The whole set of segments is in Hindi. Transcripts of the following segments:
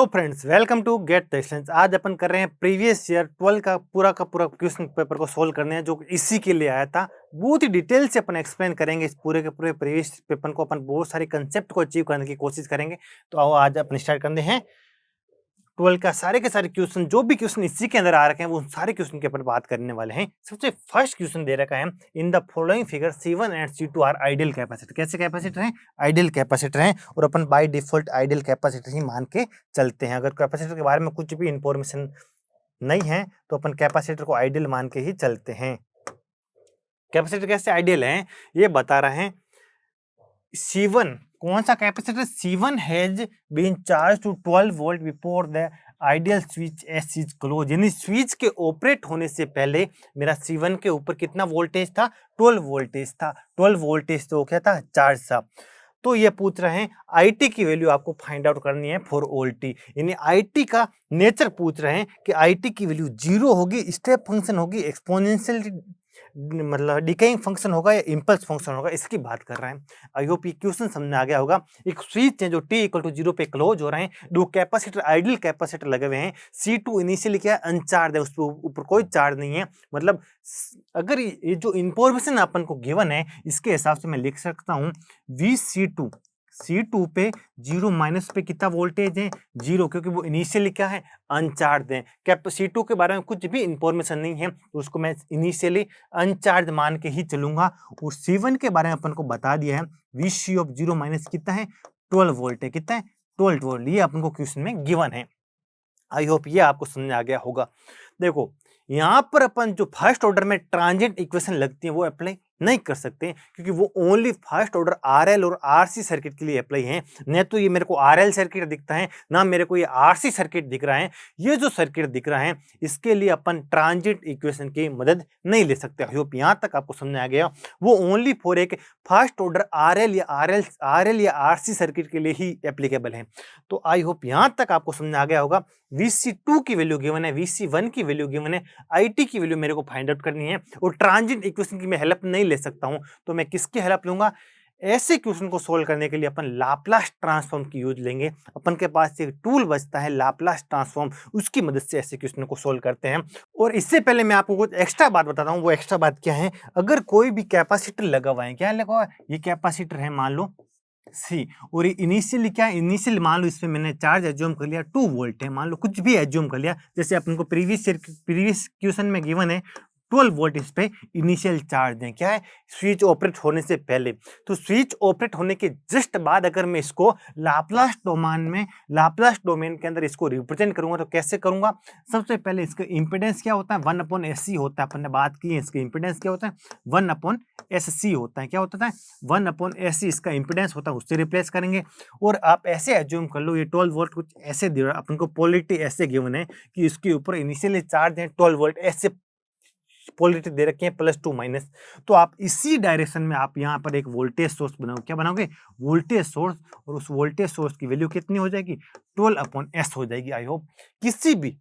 Hello friends, welcome to get the students. आज अपन कर रहे हैं प्रीवियस ईयर 12 का पूरा क्वेश्चन पेपर को सोल्व करने हैं जो इसी के लिए आया था। बहुत ही डिटेल से अपन एक्सप्लेन करेंगे इस पूरे के पूरे प्रीवियस पेपर को। अपन बहुत सारे कंसेप्ट को अचीव करने की कोशिश करेंगे। तो आओ आज अपन स्टार्ट करते हैं 12 का सारे के सारे क्वेश्चन, जो भी क्वेश्चन इसी के अंदर आ रखे हैं वो सारे क्वेश्चन के ऊपर बात करने वाले हैं। सबसे फर्स्ट क्वेश्चन दे रखा है, in the following figure C1 and C2 are ideal capacitor. कैसे कैपेसिटर हैं? आइडियल कैपेसिटर हैं, और अपन बाय डिफॉल्ट आइडियल कैपेसिटर ही मान के चलते हैं। अगर कैपेसिटर के बारे में कुछ भी इंफॉर्मेशन नहीं है तो अपन कैपेसिटर को आइडियल मान के ही चलते हैं। कैपेसिटर कैसे आइडियल है ये बता रहे हैं। C1 कौन सा capacitor? C1 has been charge to 12 volt before the ideal switch S is close. यानी स्विच के ऑपरेट होने से पहले मेरा C1 के ऊपर कितना वोल्टेज था? 12 वोल्टेज था। 12 वोल्टेज तो क्या था? चार्ज था। तो ये पूछ रहे हैं IT की वैल्यू आपको फाइंड आउट करनी है फॉर ऑल टी। यानी IT का नेचर पूछ रहे हैं कि IT की वैल्यू 0 होगी, स्टेप फंक्शन होगी, एक्सपोनेंशियल मतलब डिकेइंग फंक्शन होगा या इंपल्स फंक्शन होगा, इसकी बात कर रहे हैं। आई होप ये क्वेश्चन समझ में आ गया होगा। एक स्विच है जो t इक्वल टू 0 पे क्लोज हो रहे हैं, दो कैपेसिटर आइडियल कैपेसिटर लगे हुए हैं। C2 इनिशियली क्या है? अनचार्ज है, उस पर ऊपर कोई चार्ज नहीं है। मतलब अगर ये जो इंफॉर्मेशन अपन को गिवन है इसके हिसाब से मैं लिख सकता हूँ C2 पे 0 माइनस पे कितना वोल्टेज है? 0, क्योंकि वो इनिशियली क्या है? अनचार्ज है। क्या C2 के बारे में कुछ भी इंफॉर्मेशन नहीं है तो उसको मैं इनिशियली अनचार्ज मान के ही चलूंगा। और C1 के बारे में अपन को बता दिया है, VC ऑफ 0 माइनस कितना है? 12 वोल्ट है। कितना है? 12 वोल्ट। ये अपन को क्वेश्चन में गिवन है। आई होप ये आपको समझ आ गया होगा। देखो यहाँ पर अपन जो फर्स्ट ऑर्डर में ट्रांजिएंट इक्वेशन लगती है वो अप्लाई नहीं कर सकते, क्योंकि वो ओनली फर्स्ट ऑर्डर RL और RC सर्किट के लिए अप्लाई है। न तो ये मेरे को RL सर्किट दिखता है, ना मेरे को ये RC सर्किट दिख रहा है। ये जो सर्किट दिख रहा है इसके लिए अपन ट्रांजिएंट इक्वेशन की मदद नहीं ले सकते। आई होप यहाँ तक आपको समझ आ गया। वो ओनली फॉर एक फर्स्ट ऑर्डर RL या RC सर्किट के लिए ही एप्लीकेबल है। तो आई होप यहाँ तक आपको समझ आ गया होगा। VC2 की वैल्यू गिवन है, VC1 की वैल्यू गिवन है, IT की वैल्यू मेरे को फाइंड आउट करनी है। और ट्रांजिएंट इक्वेशन की मैं हेल्प नहीं ले सकता हूं, तो मैं किसकी हेल्प लूंगा? ऐसे क्वेश्चन को सोल्व करने के लिए अपन लाप्लास ट्रांसफॉर्म की यूज लेंगे। अपन के पास एक टूल बचता है लाप्लास ट्रांसफॉर्म, उसकी मदद से ऐसे क्वेश्चन को सोल्व करते हैं। और इससे पहले मैं आपको कुछ एक्स्ट्रा बात बताता हूँ। वो एक्स्ट्रा बात क्या है? अगर कोई भी कैपेसिटर लगा हुआ है, क्या लगा हुआ है? ये कैपेसिटर है मान लो सी, और इनिशियली क्या है? इनिशियल मान लो इसमें मैंने चार्ज एज्यूम कर लिया 2 वोल्ट है, मान लो कुछ भी एज्यूम कर लिया। जैसे अपन को प्रीवियस क्वेश्चन में गिवन है 12 वोल्ट इस पे इनिशियल चार्ज है। क्या है? स्विच ऑपरेट होने से पहले। तो स्विच ऑपरेट होने के जस्ट बाद अगर मैं इसको लाप्लास डोमेन के अंदर इसको रिप्रेजेंट करूंगा तो कैसे करूंगा? सबसे पहले इसका इंपेडेंस क्या होता है? 1/SC होता है। अपन ने बात की है, इसका इंपेडेंस क्या होता है? 1/SC होता है। क्या होता है? 1/SC इसका इंपेडेंस होता है, उससे रिप्लेस करेंगे। और आप ऐसे एज्यूम कर लो ये 12 वोल्ट कुछ ऐसे दे रहा है, अपन को पोलरिटी ऐसे गिवन है कि इसके ऊपर इनिशियली चार्ज है 12 वोल्ट, ऐसे पोलरिटी दे रखी है +2 माइनस। तो आप इसी डायरेक्शन में आप यहाँ पर एक वोल्टेज सोर्स बनाओगे। क्या बनाओगे? Voltage source. और उस वोल्टेज सोर्स की वैल्यू कितनी हो जाएगी? 12/S हो जाएगी। आई होप किसी भी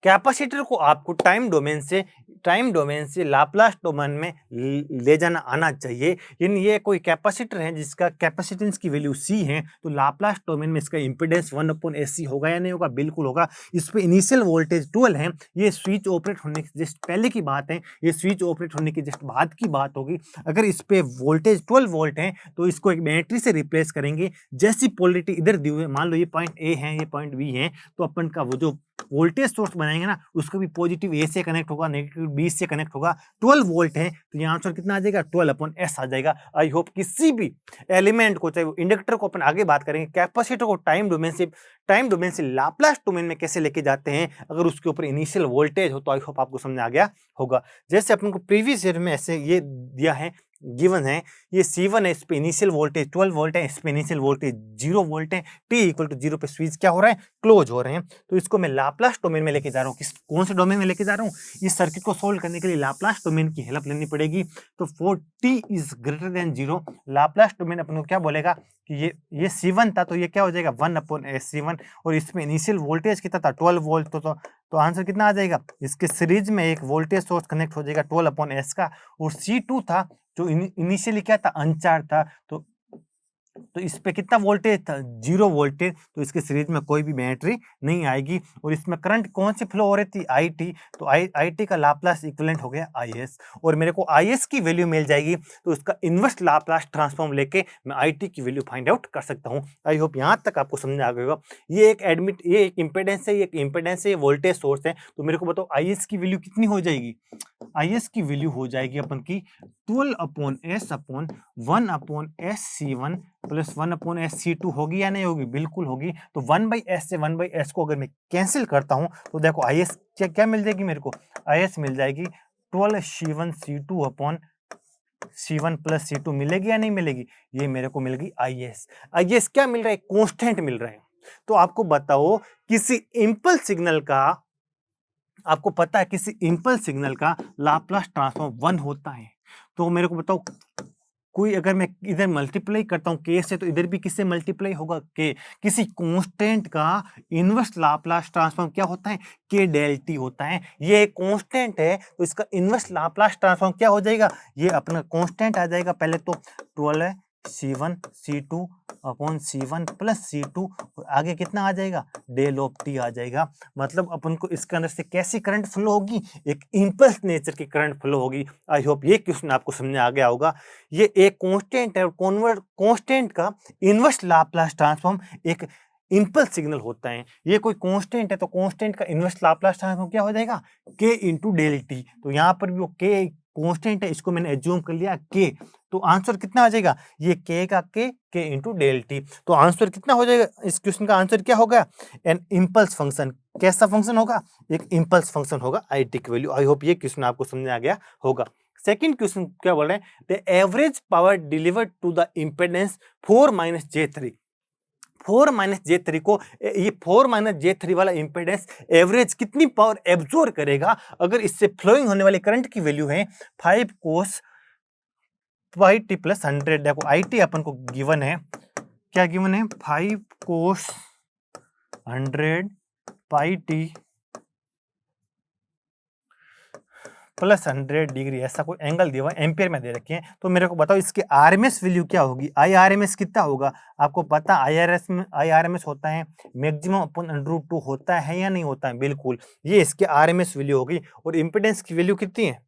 कैपेसिटर को आपको टाइम डोमेन से लाप्लास डोमेन में ले जाना आना चाहिए। यानी ये कोई कैपेसिटर है जिसका कैपेसिटेंस की वैल्यू C है, तो लाप्लास डोमेन में इसका इंपेडेंस 1/SC होगा या नहीं होगा? बिल्कुल होगा। इस पे इनिशियल वोल्टेज 12 है। ये स्विच ऑपरेट होने के जस्ट पहले की बात है, ये स्विच ऑपरेट होने की जस्ट बाद की बात होगी। अगर इस पे वोल्टेज 12 वोल्ट है तो इसको एक बैटरी से रिप्लेस करेंगे। जैसी पोलरिटी इधर दी हुई है, मान लो ये पॉइंट A है, ये पॉइंट B है, तो अपन का वो जो वोल्टेज सोर्स बनाएंगे ना उसका भी पॉजिटिव A से कनेक्ट होगा, नेगेटिव B से कनेक्ट होगा। 12 वोल्ट है तो यहाँ आंसर कितना आ जाएगा? 12/S आ जाएगा। आई होप किसी भी एलिमेंट को, चाहे वो इंडक्टर को अपन आगे बात करेंगे, कैपेसिटर को टाइम डोमेन से लाप्लास डोमेन में कैसे लेके जाते हैं अगर उसके ऊपर इनिशियल वोल्टेज हो, तो आई होप आपको समझ आ गया होगा। जैसे अपन को प्रीवियस ईयर में ऐसे ये दिया है, गिवन है, ये C1 है, इस पे इनिशियल वोल्टेज 12 वोल्ट है, इस पे इनिशियल वोल्टेज 0 वोल्ट है। t इक्वल टू 0 पे स्विच क्या हो रहा है? क्लोज हो रहे हैं। तो इसको मैं लाप्लास डोमेन में लेके जा रहा हूँ। कौन से डोमेन में लेके जा रहा हूँ? इस सर्किट को सोल्व करने के लिए लाप्लास डोमेन की हेल्प लेनी पड़ेगी। तो for t is greater than 0, Laplace domain अपन को क्या बोलेगा कि ये C1 था तो ये क्या हो जाएगा? 1/SC1। और इसमें इनिशियल वोल्टेज कितना था? 12 वोल्ट। तो आंसर कितना आ जाएगा? इसके सीरीज में एक वोल्टेज सोर्स कनेक्ट हो जाएगा 12/S का। और C2 था जो इनिशियली क्या था? अनचार्ज था। तो तो इस पे कितना वोल्टेज था, 0 वोल्टेज, तो इसके सीरीज में कोई भी बैटरी नहीं आएगी। और इसमें करंट कौन सी फ्लो हो रही थी, IT, तो IT का लाप्लास इक्विवेलेंट हो गया IS, और मेरे को IS की वैल्यू मिल जाएगी तो उसका इनवर्स लाप्लास ट्रांसफॉर्म लेके मैं IT की वैल्यू फाइंड आउट कर सकता हूँ। आई होप यहाँ तक आपको समझ आ गया होगा। ये एक इम्पेडेंस है, ये वोल्टेज सोर्स है। तो मेरे को बताओ IS की वैल्यू कितनी हो जाएगी, IS की वैल्यू हो जाएगी अपन की 12/S/1/SC1 प्लस 1/SC2 होगी या नहीं होगी, बिल्कुल होगी। तो 1/S से 1/S को अगर मैं कैंसिल करता हूं तो देखो IS क्या क्या मिल जाएगी मेरे को, IS मिल जाएगी 12C1 प्लस C2 मिलेगी या नहीं मिलेगी, ये मेरे को मिलेगी IS क्या मिल रहा है, कांस्टेंट मिल रहा है। तो आपको बताओ किसी इम्पल्स सिग्नल का, आपको पता है किसी इम्पल्स सिग्नल का लाप्लास ट्रांसफॉर्म 1 होता है। तो मेरे को बताओ कोई अगर मैं इधर मल्टीप्लाई करता हूँ k से तो इधर भी किससे मल्टीप्लाई होगा, k। किसी कांस्टेंट का इनवर्स लाप्लास ट्रांसफॉर्म क्या होता है, k डेल t होता है। ये एक कांस्टेंट है तो इसका इनवर्स लाप्लास ट्रांसफॉर्म क्या हो जाएगा, ये अपना कांस्टेंट आ जाएगा। पहले तो 12C1 C2 upon C1 plus C2 और आगे कितना आ जाएगा, डेल ऑफ t आ जाएगा। मतलब अपन को इसके अंदर से कैसी करंट फ्लो होगी, एक इम्पल्स नेचर की करंट फ्लो होगी। आई होप ये क्वेश्चन आपको समझ आ गया होगा। ये एक कांस्टेंट है और कांस्टेंट का इनवर्स लाप्लास ट्रांसफॉर्म एक इम्पल्स सिग्नल होता है। ये कोई कांस्टेंट है तो कांस्टेंट का इनवर्स लाप्लास ट्रांसफॉर्म क्या हो जाएगा, k इंटू डेल टी। तो यहाँ पर भी वो k कांस्टेंट है, इसको मैंने एज्यूम कर लिया k। तो आंसर कितना आ जाएगा, ये k का k इंटू डेल टी। तो आंसर कितना हो जाएगा, इस क्वेश्चन का आंसर क्या होगा, एन इम्पल्स फंक्शन। कैसा फंक्शन होगा, एक इम्पल्स फंक्शन होगा IT की वैल्यू। आई होप ये क्वेश्चन आपको समझ आ गया होगा। सेकंड क्वेश्चन क्या बोल रहे हैं, the average power delivered to the impedance 4-j3। 4-j3 को, ये 4-j3 वाला इम्पेडेंस एवरेज कितनी पावर एब्जॉर्ब करेगा अगर इससे फ्लोइंग होने वाले करंट की वैल्यू है 5 cos pt प्लस 100। देखो IT अपन को गिवन है, क्या गिवन है, 5 cos 100 pt प्लस 100 डिग्री, ऐसा कोई एंगल दिया हुआ है, एम्पियर में दे रखे हैं। तो मेरे को बताओ इसकी RMS वैल्यू क्या होगी, IRMS कितना होगा। आपको पता IRMS होता है मैक्सिमम अपन √2 होता है या नहीं होता है, बिल्कुल। ये इसकी RMS वैल्यू होगी। और इम्पीडेंस की वैल्यू कितनी है,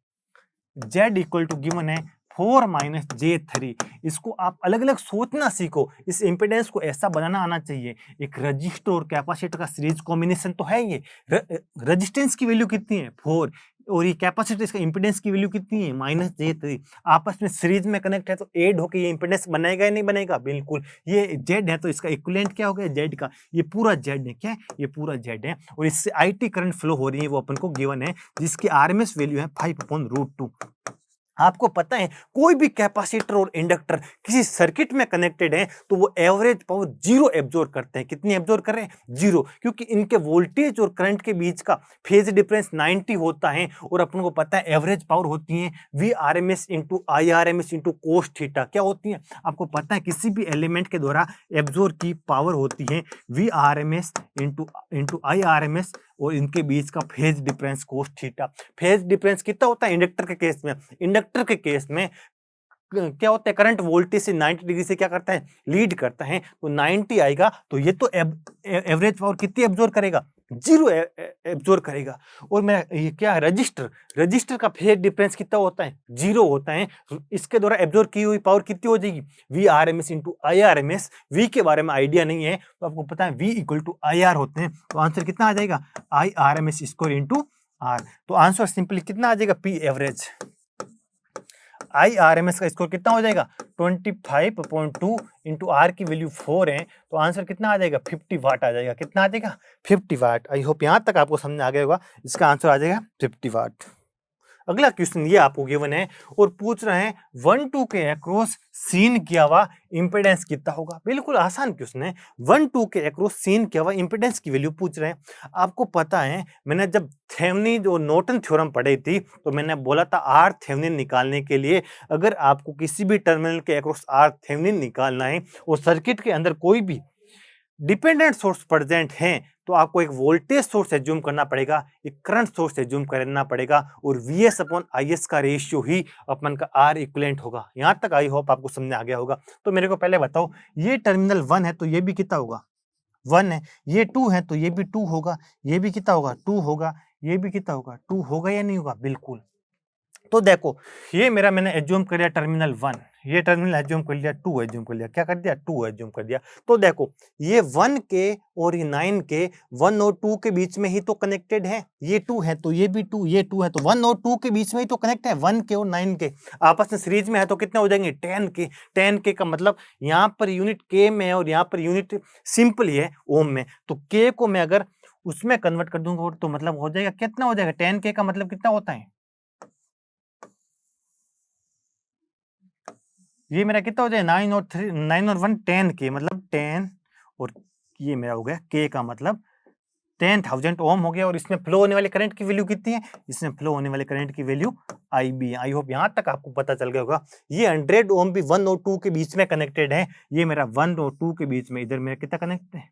Z इक्वल टू गिवन है 4-j3। इसको आप अलग अलग सोचना सीखो, इस इम्पीडेंस को ऐसा बनाना आना चाहिए। एक रजिस्टर और कैपेसिटर का सीरीज कॉम्बिनेशन तो है ये। रेजिस्टेंस की वैल्यू कितनी है 4, और ये कैपेसिटर इसका इम्पीडेंस की वैल्यू कितनी है -j3। आपस में सीरीज में कनेक्ट है तो ऐड होकर ये इम्पीडेंस बनेगा या नहीं बनेगा, बिल्कुल। ये Z है तो इसका इक्विवेलेंट क्या हो गया Z का, ये पूरा Z है, क्या है, ये पूरा Z है। और इससे IT करंट फ्लो हो रही है वो अपन को गिवन है, जिसकी RMS वैल्यू है 5/√2। आपको पता है कोई भी कैपेसिटर और इंडक्टर किसी सर्किट में कनेक्टेड है तो वो एवरेज पावर 0 एब्जॉर्ब करते हैं। कितनी एब्जॉर्ब कर रहे हैं, 0, क्योंकि इनके वोल्टेज और करंट के बीच का फेज डिफरेंस 90 होता है। और अपन को पता है एवरेज पावर होती है VRMS into IRMS into cos theta. क्या होती है, आपको पता है किसी भी एलिमेंट के द्वारा एब्जॉर्ब की पावर होती है VRMS इंटू IRMS और इनके बीच का phase difference cos theta. Phase difference कितना होता है इंडक्टर के केस में, इंडक्टर के केस में क्या होता है, करंट वोल्टेज से 90 डिग्री से क्या करता है, लीड करता है। तो 90 आएगा तो ये तो एवरेज पावर कितनी एब्जॉर्ब करेगा, 0 एब्जॉर्ब करेगा। और मैं ये क्या, रजिस्टर का फेज डिफरेंस कितना होता है, 0 होता है। इसके द्वारा एब्जॉर्ब की हुई पावर कितनी हो जाएगी, VRMS इंटू IRMS। V के बारे में आइडिया नहीं है तो आपको पता है V इक्वल टू IR होते हैं। तो आंसर कितना आ जाएगा, IRMS स्क्वायर इंटू R। तो आंसर सिंपली कितना आ जाएगा, P एवरेज। IRMS का स्कोर कितना हो जाएगा, 25.2 इंटू R की वैल्यू 4 है तो आंसर कितना आ जाएगा, 50 वाट आ जाएगा। कितना आ जाएगा, 50 वाट। आई होप यहाँ तक आपको समझ आ गया होगा, इसका आंसर आ जाएगा 50 वाट। अगला क्वेश्चन ये आपको गिवन है और पूछ रहे हैं 1-2 के अक्रॉस सीन किया हुआ इंपेडेंस कितना होगा। बिल्कुल आसान क्वेश्चन है, 1-2 के अक्रॉस सीन किया हुआ इंपेडेंस की वैल्यू पूछ रहे हैं। आपको पता है मैंने जब थेवेनिन और नॉर्टन थ्योरम पढ़ी थी तो मैंने बोला था R थेवेनिन निकालने के लिए अगर आपको किसी भी टर्मिनल के अक्रॉस R थेवेनिन निकालना है और सर्किट के अंदर कोई भी डिपेंडेंट सोर्स प्रेजेंट है तो आपको एक वोल्टेज सोर्स एज्यूम करना पड़ेगा, एक करंट सोर्स एज्यूम करना पड़ेगा और VS अपॉन IS का रेशियो ही अपन का R इक्विवेलेंट होगा। यहाँ तक आई होप आपको समझ आ गया होगा। तो मेरे को पहले बताओ, ये टर्मिनल 1 है तो ये भी कितना होगा 1 है, ये 2 है तो ये भी 2 होगा, ये भी कितना होगा 2 होगा, ये भी कितना होगा 2 होगा या नहीं होगा? बिल्कुल। तो देखो ये मेरा मैंने एज्यूम कर लिया टर्मिनल 1, ये टर्मिनल एज्यूम कर लिया, 2 एज्यूम कर लिया, क्या कर दिया 2 एज्यूम कर दिया। तो देखो ये 1 के और ये 9 के 1 और 2 के बीच में ही तो कनेक्टेड है, ये 2 है तो ये भी 2, ये 2 है तो 1 और 2 के बीच में ही तो कनेक्ट है, 1 के और 9 के आपस में सीरीज में है तो कितने हो जाएंगे 10 के। 10 के का मतलब यहाँ पर यूनिट के में है और यहाँ पर यूनिट सिंपल ही है ओम में, तो के को मैं अगर उसमें कन्वर्ट कर दूंगा तो मतलब हो जाएगा कितना हो जाएगा 10 के का मतलब कितना होता है, ये मेरा कितना हो जाए 9 और 3 9 और 1 10 के मतलब 10 और ये मेरा हो गया के का मतलब 10,000 ओम हो गया। और इसमें फ्लो होने वाले करंट की वैल्यू कितनी है, इसमें फ्लो होने वाले करंट की वैल्यू IB है। आई होप यहां तक आपको पता चल गया होगा। ये 100 ओम भी 1 और 2 के बीच में कनेक्टेड है, ये मेरा 1 और 2 के बीच में, इधर मेरा कितना कनेक्ट है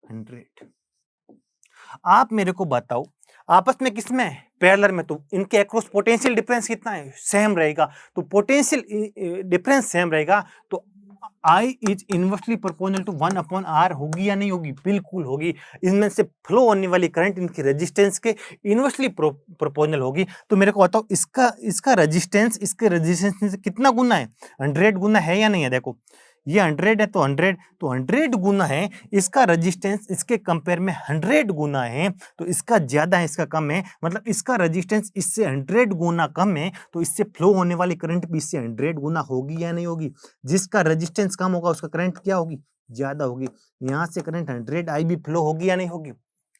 100। आप मेरे को बताओ आपस में किसमें है पैरेलल में, तो इनके अक्रॉस पोटेंशियल डिफरेंस कितना है सेम रहेगा, तो पोटेंशियल डिफरेंस सेम रहेगा तो I is inversely proportional to 1 upon R होगी या नहीं होगी? बिल्कुल होगी। इनमें से फ्लो होने वाली करंट इनकी रेजिस्टेंस के इनवर्सली प्रोपोर्शनल होगी। तो मेरे को बताओ इसका रेजिस्टेंस इसके रेजिस्टेंस से कितना गुना है, 100 गुना है या नहीं है? देखो ये 100 है तो 100 गुना है, इसका रेजिस्टेंस इसके कंपेयर में 100 गुना है, तो इसका ज्यादा है इसका कम है, मतलब इसका रेजिस्टेंस इससे 100 गुना कम है, तो इससे फ्लो होने वाली करंट भी इससे 100 गुना होगी या नहीं होगी? जिसका रेजिस्टेंस कम होगा उसका करंट क्या होगी ज्यादा होगी। यहाँ से करंट 100 IB फ्लो होगी या नहीं होगी?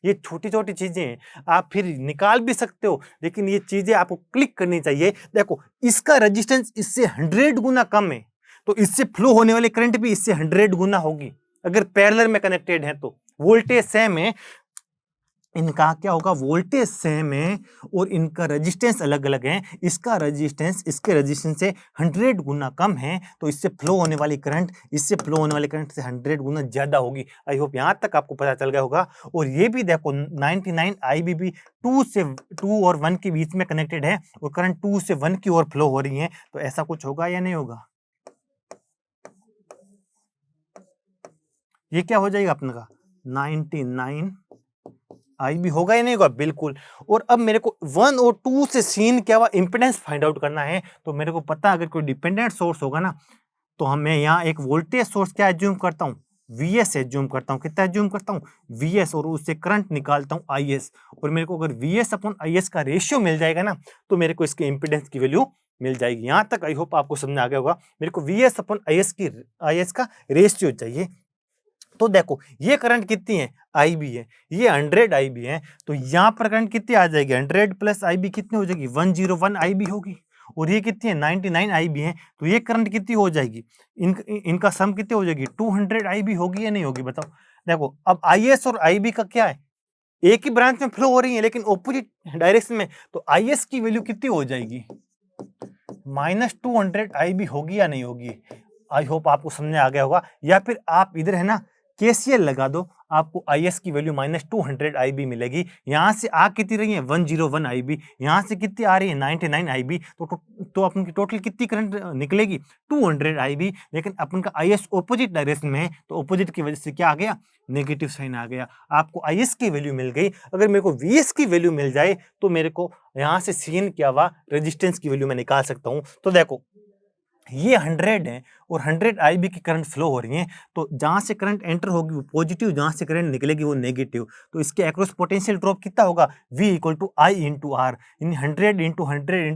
ये छोटी छोटी चीजें हैं, आप फिर निकाल भी सकते हो, लेकिन ये चीजें आपको क्लिक करनी चाहिए। देखो इसका रेजिस्टेंस इससे 100 गुना कम है, तो इससे फ्लो होने वाली करंट भी इससे 100 गुना होगी। अगर पैरेलल में कनेक्टेड है तो वोल्टेज सेम है, इनका क्या होगा वोल्टेज सेम है और इनका रेजिस्टेंस अलग अलग है, इसका रेजिस्टेंस इसके रेजिस्टेंस से 100 गुना कम है, तो इससे फ्लो होने वाली करंट इससे फ्लो होने वाली करंट से 100 गुना ज्यादा होगी। आई होप यहां तक आपको पता चल गया होगा। और ये भी देखो 99 IB भी 2 और 1 के बीच में कनेक्टेड है और करंट 2 से 1 की ओर फ्लो हो रही है, तो ऐसा कुछ होगा या नहीं होगा? ये क्या हो जाएगा अपने का 99 IB होगा या नहीं होगा? बिल्कुल। और अब मेरे को 1 और 2 से सीन क्या हुआ इंपेडेंस फाइंड आउट करना है, तो मेरे को पता अगर कोई डिपेंडेंट सोर्स होगा ना, तो मैं यहाँ एक वोल्टेज सोर्स क्या एज्यूम करता हूँ VS एज्यूम करता हूँ। कितना एज्यूम करता हूँ VS, और उससे करंट निकालता हूँ IS, और मेरे को अगर VS अपॉन IS का रेशियो मिल जाएगा ना, तो मेरे को इसके इंपेडेंस की वैल्यू मिल जाएगी। यहाँ तक आई होप आपको समझ आ गया होगा। मेरे को VS अपॉन IS का रेशियो चाहिए। तो देखो ये करंट कितनी है IB है, ये 100 IB है, तो यहाँ पर करंट कितनी आ जाएगी 100 प्लस IB कितनी हो जाएगी 101 IB होगी। और ये कितनी है 99 IB है, तो ये करंट कितनी हो जाएगी इनका सम कितनी हो जाएगी 200 IB होगी या नहीं होगी? बताओ। देखो अब IS और IB का क्या है, एक ही ब्रांच में फ्लो हो रही है लेकिन ऑपोजिट डायरेक्शन में, तो IS की वैल्यू कितनी हो जाएगी -200 IB होगी या नहीं होगी? आई होप आपको समझ आ गया होगा। या फिर आप इधर है ना KCL लगा दो, आपको IS की वैल्यू -200 IB मिलेगी। यहाँ से आ कितनी रही है 101 IB, यहाँ से कितनी आ रही है 99 IB, तो अपन की टोटल कितनी करंट निकलेगी 200 IB। लेकिन अपन का IS ऑपोजिट डायरेक्शन में है, तो ऑपोजिट की वजह से क्या आ गया नेगेटिव साइन आ गया। आपको IS की वैल्यू मिल गई। अगर मेरे को VS की वैल्यू मिल जाए तो मेरे को यहाँ से सीन क्या हुआ रेजिस्टेंस की वैल्यू मैं निकाल सकता हूँ। तो देखो ये 100 है और 100 IB की करंट फ्लो हो रही है, तो जहां से करंट एंटर होगी वो पॉजिटिव, जहां से करंट निकलेगी वो नेगेटिव, तो इसके अक्रॉस पोटेंशियल ड्रॉप कितना होगा V = I × R, यानी 100 × 100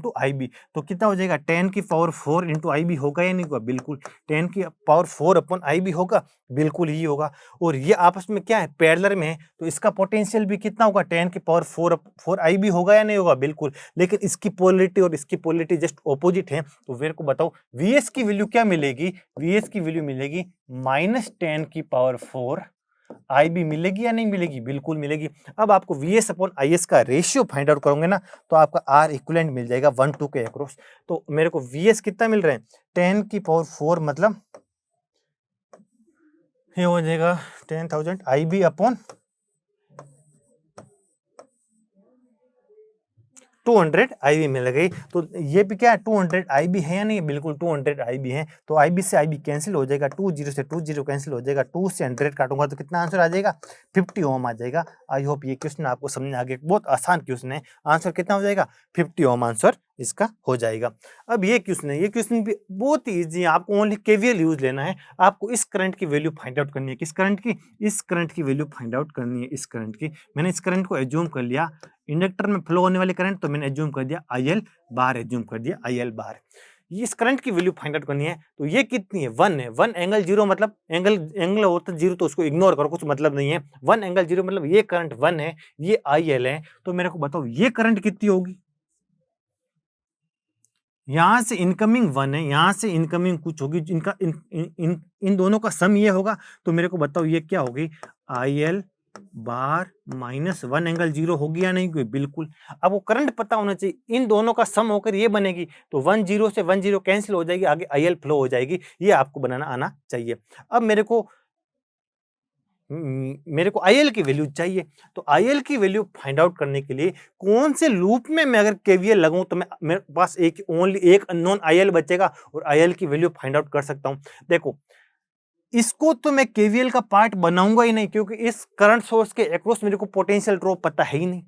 × IB, तो कितना हो जाएगा 10 की पावर 4 × IB होगा या नहीं होगा? बिल्कुल 10 की पावर 4 अपॉन IB होगा, बिल्कुल ही होगा। और ये आपस में क्या है पैरेलल में है, तो इसका पोटेंशियल भी कितना होगा 10 की पावर 4 IB होगा या नहीं होगा? बिल्कुल। लेकिन इसकी पोलरिटी और इसकी पोलरिटी जस्ट ऑपोजिट है, तो मेरे को बताओ VS की वैल्यू क्या मिलेगी? VS की वैल्यू मिलेगी -10 की पावर 4 IB मिलेगी या नहीं मिलेगी? बिल्कुल मिलेगी। अब आपको VS अपॉन IS का रेशियो फाइंड आउट करोगे ना, तो आपका R इक्विवेलेंट मिल जाएगा 1 2 के अक्रॉस। तो मेरे को VS कितना मिल रहा है 10 की पावर 4, मतलब ये हो जाएगा 10,000 IB अपॉन 200 IB मिल गई। तो ये भी क्या है 200 IB है या नहीं, बिल्कुल 200 IB है। तो IB से IB कैंसिल हो जाएगा, 20 से 20 कैंसिल हो जाएगा, 2 से 100 काटूंगा तो कितना आंसर आ जाएगा 50 ओम आ जाएगा। आई होप ये क्वेश्चन आपको समझ में आ गया, बहुत आसान क्वेश्चन है। आंसर कितना हो जाएगा 50 ओम आंसर इसका हो जाएगा। अब ये क्वेश्चन है, ये क्वेश्चन भी बहुत ही ईजी है, आपको ओनली केवीएल यूज लेना है। आपको इस करंट की वैल्यू फाइंड आउट करनी है, किस करंट की, इस करंट की वैल्यू फाइंड आउट करनी है, इस करंट की। मैंने इस करंट को एज्यूम कर लिया, इंडक्टर में फ्लो होने वाले करंट, तो मैंने एज्यूम कर दिया IL बार, एज्यूम कर दिया IL बार। इस करंट की वैल्यू फाइंड आउट करनी है, तो ये कितनी है 1 है। 1 एंगल 0 मतलब एंगल होता है 0 तो उसको इग्नोर करो, कुछ मतलब नहीं है। 1 एंगल 0 मतलब ये करंट 1 है, ये IL है। तो मेरे को बताओ ये करंट कितनी होगी। यहां से इनकमिंग 1 है, यहां से इनकमिंग कुछ होगी, इनका इन दोनों का सम ये होगा। तो मेरे को बताओ ये क्या होगी, IL बार माइनस 1 एंगल 0 होगी या नहीं, कोई बिल्कुल। अब वो करंट पता होना चाहिए, इन दोनों का सम होकर ये बनेगी। तो 10 से 10 कैंसिल हो जाएगी, आगे IL फ्लो हो जाएगी। ये आपको बनाना आना चाहिए। अब मेरे को IL की वैल्यू चाहिए। तो IL की वैल्यू फाइंड आउट करने के लिए कौन से लूप में मैं अगर केवीएल लगाऊं तो मेरे पास ओनली एक अननोन IL बचेगा और IL की वैल्यू फाइंड आउट कर सकता हूं। देखो इसको तो मैं केवीएल का पार्ट बनाऊंगा ही नहीं, क्योंकि इस करंट सोर्स के अक्रॉस मेरे को पोटेंशियल ड्रॉप पता है ही नहीं।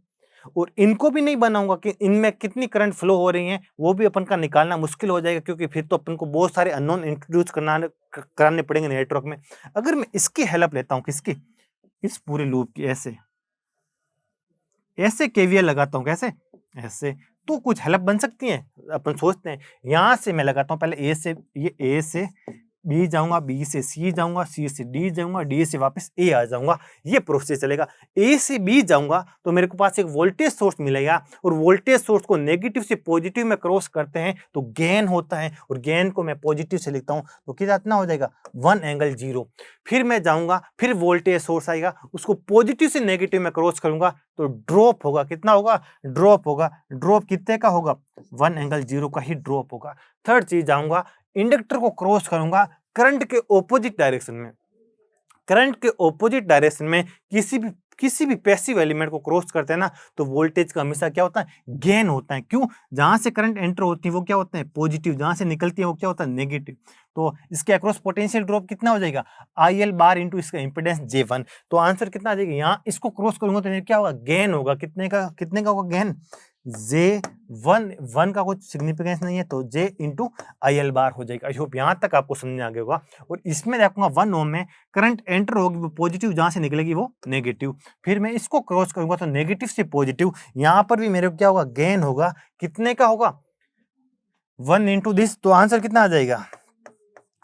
और इनको भी नहीं बनाऊंगा कि इनमें कितनी करंट फ्लो हो रही है, वो भी अपन का निकालना मुश्किल हो जाएगा, क्योंकि फिर तो अपन को बहुत सारे अननोन इंट्रोड्यूस कराने पड़ेंगे नेटवर्क में। अगर मैं इसकी हेल्प लेता हूँ, किसकी, इस पूरे लूप की, ऐसे ऐसे केवीएल लगाता हूँ, कैसे, ऐसे, तो कुछ हेल्प बन सकती है। अपन सोचते हैं यहां से मैं लगाता हूँ, पहले ए से बी जाऊंगा, बी से सी जाऊंगा, सी से डी जाऊंगा, डी से वापस ए आ जाऊंगा, ये प्रोसेस चलेगा। ए से बी जाऊंगा तो मेरे को पास एक वोल्टेज सोर्स मिलेगा, और वोल्टेज सोर्स को नेगेटिव से पॉजिटिव में क्रॉस करते हैं तो गेन होता है, और गेन को मैं पॉजिटिव से लिखता हूं तो कितना हो जाएगा 1 एंगल 0। फिर मैं जाऊंगा, फिर वोल्टेज सोर्स आएगा, उसको पॉजिटिव से नेगेटिव में क्रॉस करूंगा तो ड्रॉप होगा, कितना होगा, ड्रॉप होगा। ड्रॉप कितने का होगा, 1 एंगल 0 का ही ड्रॉप होगा। थर्ड चीज जाऊंगा, इंडक्टर को क्रॉस करूंगा करंट के ऑपोजिट डायरेक्शन में। करंट के ऑपोजिट डायरेक्शन में किसी भी पैसिव एलिमेंट को क्रॉस करते हैं ना, तो वोल्टेज का हमेशा क्या होता है, गेन होता है। क्यों, जहां से करंट एंटर होती है वो क्या होता है पॉजिटिव, जहां से निकलती है वो क्या होता है नेगेटिव। तो इसके अक्रॉस पोटेंशियल ड्रॉप कितना हो जाएगा, IL बार इंटू इसका इंपेडेंस J1। तो आंसर कितना आ जाएगा, यहाँ इसको क्रॉस करूंगा तो क्या होगा, गेन होगा। कितने का होगा गेन, J1 का कुछ सिग्निफिकेंस नहीं है, तो J इंटू IL बार हो जाएगा। आई होप यहां तक आपको समझ में आ गया होगा। और इसमें देखूंगा 1 ओम में करंट एंटर होगी वो पॉजिटिव, जहां से निकलेगी वो नेगेटिव। फिर मैं इसको क्रॉस करूंगा तो नेगेटिव से पॉजिटिव, यहां पर भी मेरे को क्या होगा, गेन होगा। कितने का होगा, 1 इंटू दिस। तो आंसर कितना आ जाएगा,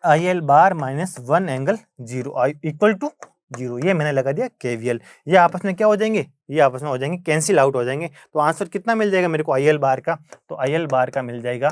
IL bar minus 1 angle 0 equal to 0। ये मैंने लगा दिया केवीएल। ये आपस में क्या हो जाएंगे, ये आपस में हो जाएंगे कैंसिल आउट हो जाएंगे। तो आंसर कितना मिल जाएगा मेरे को IL बार का, तो IL बार का मिल जाएगा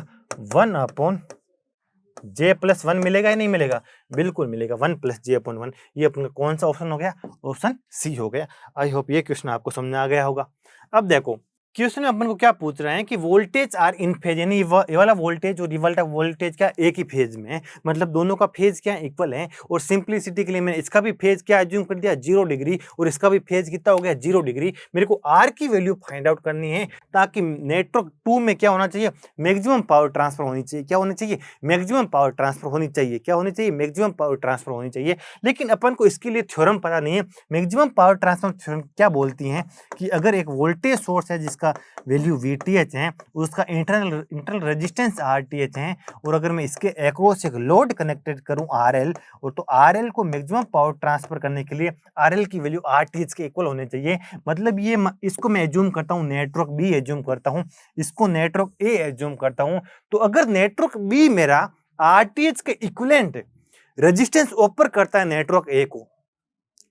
1/J+1 मिलेगा या नहीं मिलेगा, बिल्कुल मिलेगा 1+J/1। ये अपना कौन सा ऑप्शन हो गया, ऑप्शन सी हो गया। आई होप ये क्वेश्चन आपको समझ आ गया होगा। अब देखो क्वेश्चन में अपन को क्या पूछ रहे हैं कि वोल्टेज आर इन फेज, यानी ये वाला वोल्टेज और ये वाला वोल्टेज क्या एक ही फेज में है, मतलब दोनों का फेज क्या इक्वल है। और सिंपलिसिटी के लिए मैंने इसका भी फेज क्या एज्यूम कर दिया 0 डिग्री, और इसका भी फेज कितना हो गया 0 डिग्री। मेरे को आर की वैल्यू फाइंड आउट करनी है, ताकि नेटवर्क 2 में क्या होना चाहिए, मैक्सिमम पावर ट्रांसफर होनी चाहिए। क्या होनी चाहिए, मैक्सिमम पावर ट्रांसफर होनी चाहिए। क्या होनी चाहिए, मैक्सिमम पावर ट्रांसफर होनी चाहिए। लेकिन अपन को इसके लिए थ्योरम पता नहीं है। मैक्सिमम पावर ट्रांसफर थ्योरम क्या बोलती है कि अगर एक वोल्टेज सोर्स है जिसका वैल्यू VTH है, उसका इंटरनल रेजिस्टेंस RTH है, और अगर मैं इसके अक्रॉस एक लोड कनेक्टेड करूं RL, और तो RL को मैक्सिमम पावर ट्रांसफर करने के लिए RL की वैल्यू RTH के इक्वल होनी चाहिए। मतलब ये इसको मैं एज्यूम करता हूं नेटवर्क B एज्यूम करता हूं, इसको नेटवर्क A एज्यूम करता हूं। तो अगर नेटवर्क B मेरा RTH के इक्विवेलेंट रेजिस्टेंस ऑफर करता है नेटवर्क A को,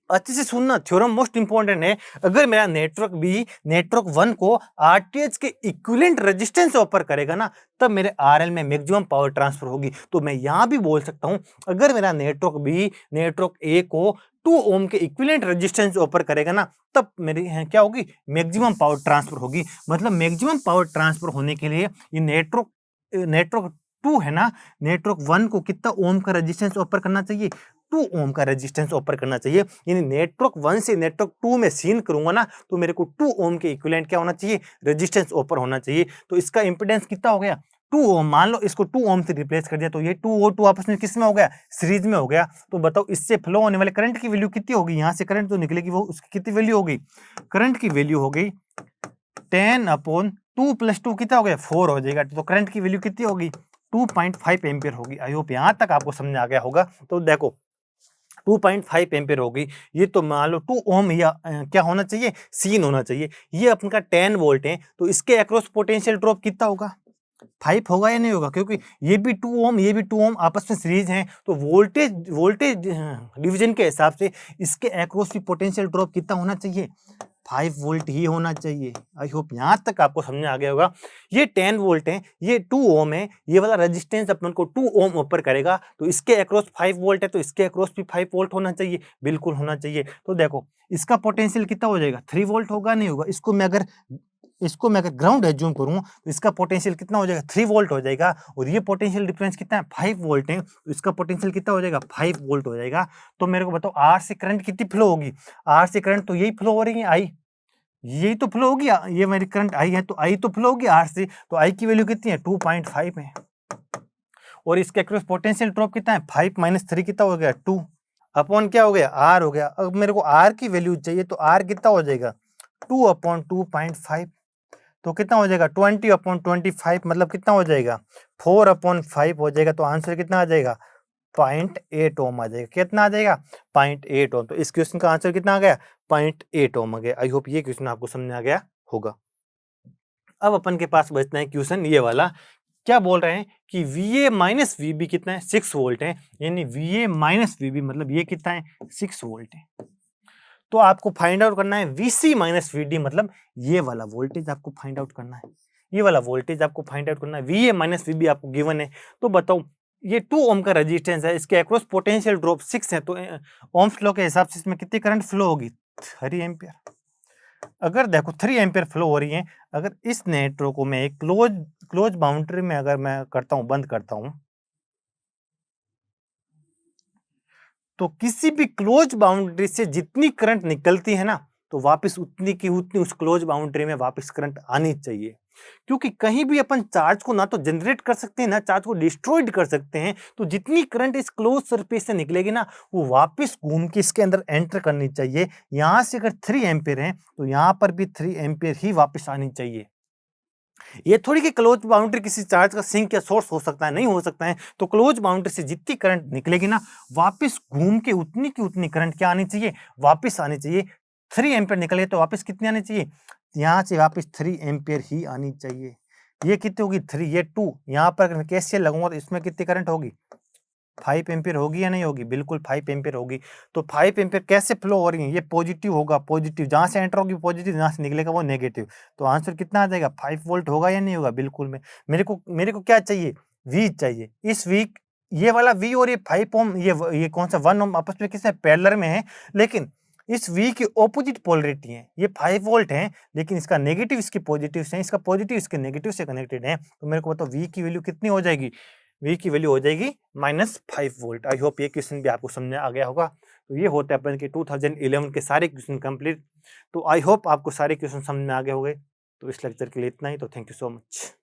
अच्छे से सुनना, थ्योरम मोस्ट इंपॉर्टेंट है। अगर मेरा नेटवर्क बी नेटवर्क 1 को RTH के इक्विवेलेंट रेजिस्टेंस ऑफर करेगा ना, तब मेरे RL में मैक्सिमम पावर ट्रांसफर होगी। तो मैं यहां भी बोल सकता हूं, अगर मेरा नेटवर्क बी नेटवर्क A को 2 ओम के इक्विवेलेंट रेजिस्टेंस ऑफर करेगा ना, तब मेरी क्या होगी, मैक्सिमम पावर ट्रांसफर होगी। मतलब मैक्सिमम पावर ट्रांसफर होने के लिए ये नेटवर्क 2 है ना, नेटवर्क 1 को कितना ओम का रेजिस्टेंस ऑफर करना चाहिए, 2 ओम का रेजिस्टेंस ऑफर करना चाहिए। यानी नेटवर्क 1 से नेटवर्क 2 में सीन करूंगा ना, तो मेरे को 2 ओम के इक्विवेलेंट क्या होना चाहिए, रेजिस्टेंस ऑफर होना चाहिए। तो इसका इंपेडेंस कितना हो गया, 2 ओम। मान लो इसको 2 ओम से रिप्लेस कर दिया, तो ये 2 और 2 आपस में किस में हो गया, सीरीज में हो गया। तो बताओ इससे फ्लो होने वाले करंट की वैल्यू कितनी होगी, यहाँ से करंट जो निकलेगी वो उसकी कितनी वैल्यू होगी, करंट की वैल्यू हो गई 10/2 + 2 कितना हो गया, 4 हो जाएगा। तो करंट की वैल्यू कितनी होगी, 2.5 एम्पियर होगी। आई होप यहाँ तक आपको समझ आ गया होगा। तो देखो 2.5 एम्पियर होगी, ये तो मान लो 2 ओम या क्या होना चाहिए, सीन होना चाहिए। ये अपन का 10 वोल्ट है, तो इसके अक्रॉस पोटेंशियल ड्रॉप कितना होगा, 5 होगा या नहीं होगा, क्योंकि ये भी 2 ओम ये भी 2 ओम आपस में सीरीज हैं। तो वोल्टेज डिवीजन के हिसाब से इसके अक्रॉस भी पोटेंशियल ड्रॉप कितना होना चाहिए, 5 वोल्ट ही होना चाहिए। आई होप यहाँ तक आपको समझ आ गया होगा। ये 10 वोल्ट है, ये 2 ओम है, ये वाला रेजिस्टेंस अपन को 2 ओम ऊपर करेगा, तो इसके अक्रॉस 5 वोल्ट है, तो इसके अक्रॉस भी 5 वोल्ट होना चाहिए, बिल्कुल होना चाहिए। तो देखो इसका पोटेंशियल कितना हो जाएगा, 3 वोल्ट होगा नहीं होगा। इसको मैं अगर ग्राउंड एज्यूम करूं तो इसका पोटेंशियल कितना हो जाएगा, 3 वोल्ट हो जाएगा। और ये पोटेंशियल डिफरेंस कितना है, 5 वोल्ट है, तो इसका पोटेंशियल कितना हो जाएगा, 5 वोल्ट हो जाएगा। तो मेरे को बताओ आर से करंट कितनी फ्लो होगी, आर से करंट तो यही फ्लो हो रही है, आई यही तो फ्लो होगी, ये मेरी करंट आई है, तो आई तो फ्लो होगी आर से। तो आई की वैल्यू कितनी है, 2.5 है। और इसके अक्रॉस पोटेंशियल ड्रॉप कितना है, 5 - 3 कितना हो गया, 2 अपॉन क्या हो गया, आर हो गया। अब मेरे को आर की वैल्यू चाहिए, तो आर कितना हो जाएगा, 2/2.5। तो कितना हो जाएगा, 20/25, मतलब कितना हो जाएगा, 4/5 हो जाएगा। तो आंसर कितना आ जाएगा, 0.8 ओम आ जाएगा। कितना आ जाएगा, 0.8 ओम। तो इस क्वेश्चन का आंसर कितना आ गया, 0.8 ओम आ गया। आई होप ये क्वेश्चन आपको समझ आ गया होगा। अब अपन के पास बचता है क्वेश्चन ये वाला, क्या बोल रहे हैं कि VA - VB कितना है, 6 वोल्ट है। यानी VA - VB मतलब ये कितना है, 6 वोल्ट है। तो आपको फाइंड आउट करना है VC - VD, मतलब ये वाला वोल्टेज आपको फाइंड आउट करना है, ये वाला वोल्टेज आपको फाइंड आउट करना है। VA - VB आपको गिवन है। तो बताओ ये 2 ओम का रेजिस्टेंस है, इसके अक्रॉस पोटेंशियल ड्रॉप 6 है, तो ओम्स लॉ के हिसाब से इसमें कितनी करंट फ्लो होगी, 3 एम्पियर। अगर देखो 3 एम्पियर फ्लो हो रही है, अगर इस नेटवर्क को मैं एक क्लोज बाउंड्री में अगर मैं करता हूँ, बंद करता हूँ, तो किसी भी क्लोज बाउंड्री से जितनी करंट निकलती है ना, तो वापस उतनी की उतनी उस क्लोज बाउंड्री में वापस करंट आनी चाहिए। क्योंकि कहीं भी अपन चार्ज को ना तो जनरेट कर सकते हैं ना चार्ज को डिस्ट्रॉयड कर सकते हैं। तो जितनी करंट इस क्लोज सरफेस से निकलेगी ना, वो वापस घूम के इसके अंदर एंटर करनी चाहिए। यहां से अगर 3 एम्पियर है, तो यहां पर भी 3 एम्पियर ही वापस आनी चाहिए। ये थोड़ी कि क्लोज बाउंड्री किसी चार्ज का सिंक या सोर्स हो सकता है, नहीं हो सकता है। तो क्लोज बाउंड्री से जितनी करंट निकलेगी ना, वापस घूम के उतनी की उतनी करंट क्या आनी चाहिए, वापस आनी चाहिए। 3 एम्पियर निकले तो वापस कितनी आनी चाहिए, यहाँ से वापस 3 एम्पियर ही आनी चाहिए। ये कितनी होगी, 3, ये 2। यहाँ पर अगर KCL लगूंगा तो इसमें कितनी करंट होगी, 5 एम्पियर होगी या नहीं होगी, बिल्कुल 5 एम्पियर होगी। तो 5 एम्पियर कैसे फ्लो हो रही है, ये पॉजिटिव होगा, पॉजिटिव जहां से एंटर होगी पॉजिटिव, जहां से निकलेगा वो नेगेटिव। तो आंसर कितना आ जाएगा, 5 वोल्ट होगा या नहीं होगा, बिल्कुल में। मेरे को क्या चाहिए, वी चाहिए। इस वी, ये वाला वी और ये 5 ओम, ये कौन सा 1 ओम आपस में किससे पैरेलल में है, लेकिन इस V की ऑपोजिट पोलरिटी है। ये 5 वोल्ट है, लेकिन इसका नेगेटिव इसके पॉजिटिव से, इसका पॉजिटिव इसके नेगेटिव से कनेक्टेड है। तो मेरे को बताओ V की वैल्यू कितनी हो जाएगी, V की वैल्यू हो जाएगी -5 वोल्ट। आई होप ये क्वेश्चन भी आपको समझ आ गया होगा। तो ये होता है अपन के 2011 के सारे क्वेश्चन कंप्लीट। तो आई होप आपको सारे क्वेश्चन समझ में आ गए होंगे। तो इस लेक्चर के लिए इतना ही। तो थैंक यू सो मच।